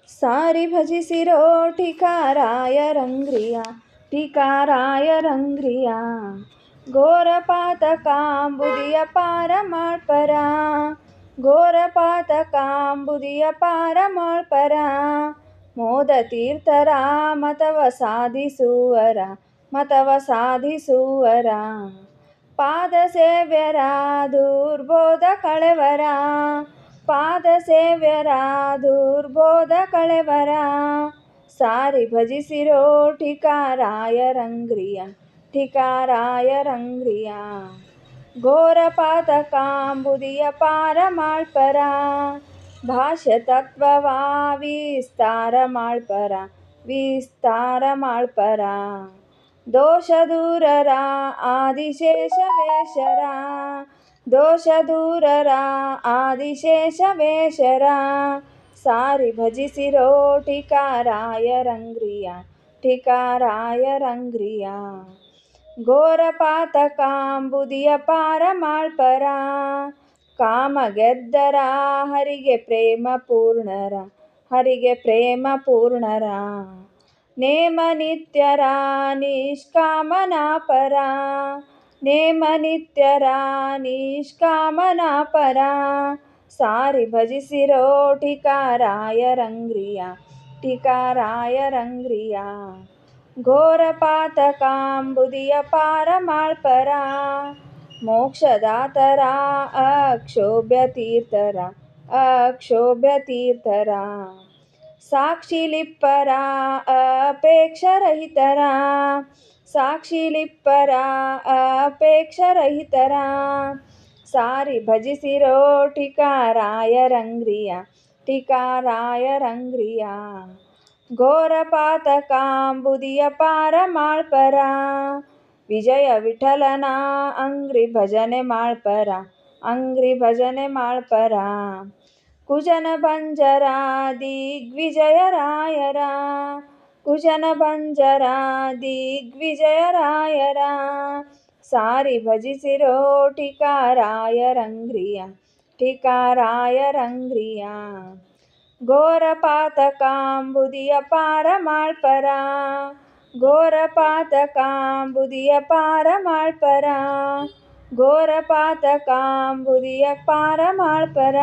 ಸಾರಿ ಭಜಿಸಿರೋ ಠಿಕಾರಾಯ ರಂಗ್ರಿಯ, ಠಿಕಾರಾಯ ರಂಗ್ರಿಯ. ಘೋರ ಪಾತಕಾಂಬುದಿಯ ಪಾರ ಮಾಡ್ಪರ, ಘೋರ ಪಾತಕಾಂಬುದಿಯ ಪಾರ ಮಾಡ್ಪರ. ಮೋದ ತೀರ್ಥರ ಮತವ ಸಾಧಿಸುವರ, ಮತವ ಸಾಧಿಸುವರ. ಪಾದ ಸೇವ್ಯರ ದುರ್ಬೋಧ ಕಳೆವರ, ಪಾದ ಸೇವ್ಯರ ದುರ್ಬೋಧ ಕಳೆವರ. ಸಾರಿ ಭಜಿಸಿರೋ ಠಿಕಾರಾಯ ರಂಗ್ರಿಯ, ಠಿಕಾರಾಯ ರಂಗ್ರಿಯ. ಘೋರ ಪಾತಕಾಂಬುದಿಯ ಪಾರ ಮಾಡ್ಪರ, ಭಾಷ್ಯ ತತ್ವವ ವಿಸ್ತಾರ ಮಾಡ್ಪರ, ವಿಸ್ತಾರ ಮಾಡ್ಪರ. ದೋಷ ದೂರರ ಆದಿಶೇಷವೇಶರ, ದೋಷ ದೂರರ ಆದಿಶೇಷವೇಶರ. ಸಾರಿ ಭಜಿಸಿರೋ ಠಿಕಾರಾಯ ರಂಗ್ರಿಯ, ಠಿಕಾರಾಯ ರಂಗ್ರಿಯ. ಘೋರ ಪಾತಕಾಂಬುದಿಯ ಪಾರ ಮಾಡ್ಪರ, ಕಾಮ ಗೆದ್ದರ ಹರಿಗೆ ಪ್ರೇಮ ಪೂರ್ಣರ, ಹರಿಗೆ ಪ್ರೇಮ ಪೂರ್ಣರ. ನೇಮ ನಿತ್ಯರ ನಿಷ್ಕಾಮನಾ ಪರ, ನೇಮ ನಿತ್ಯರ ನಿಷ್ಕಾಮನಾ ಪರ. ಸಾರಿ ಭಜಿಸಿರೋ ಠಿಕಾರಾಯ ರಂಗ್ರಿಯ, ಠಿಕಾರಾಯ ರಂಗ್ರಿಯ. ಘೋರ ಪಾತಕಾಂಬುದಿಯ ಪಾರ ಮಾಡ್ಪರ, ಮೋಕ್ಷದಾತರ ಅಕ್ಷೋಭ್ಯ ತೀರ್ಥರ, ಅಕ್ಷೋಭ್ಯ ತೀರ್ಥರ. ಸಾಕ್ಷಿಲಿಪ್ಪರ ಅಪೇಕ್ಷರಹಿತರ, ಸಾಕ್ಷಿಲಿಪ್ಪರ ಅಪೇಕ್ಷರಹಿತರ. ಸಾರಿ ಭಜಿಸಿರೋ ಠಿಕಾರಾಯ ರಂಗ್ರಿಯ, ಠಿಕಾರಾಯ ರಂಗ್ರಿಯ. ಘೋರ ಪಾತಕಾಂಬುದಿಯ ಪಾರ ಮಾಡ್ಪರ, ವಿಜಯ ವಿಠಲನ ಅಂಗ್ರಿ ಭಜನೆ ಮಾಡ್ಪರ, ಅಂಗ್ರಿ ಭಜನೆ ಮಾಡ್ಪರ. ಕುಜನ ಭಂಜರ ದಿಗ್ವಿಜಯರಾಯರ, ಕುಜನ ಭಂಜರ ದಿಗ್ವಿಜಯರಾಯರ. ಸಾರಿ ಭಜಿಸಿರೋ ಠಿಕಾರಾಯ ರಂಗ್ರಿಯ, ಠಿಕಾರಾಯ ರಂಗ್ರಿಯ. ಘೋರ ಪಾತಕಾಂಬುದಿಯ ಪಾರ ಮಾಡ್ಪರ, ಘೋರ ಪಾತಕಾಂಬುದಿಯ ಪಾರ ಮಾಡ್ಪರ. ಘೋರ ಪಾತಕಾಂಬುದಿಯ ಪಾರ ಮಾಡ್ಪರ.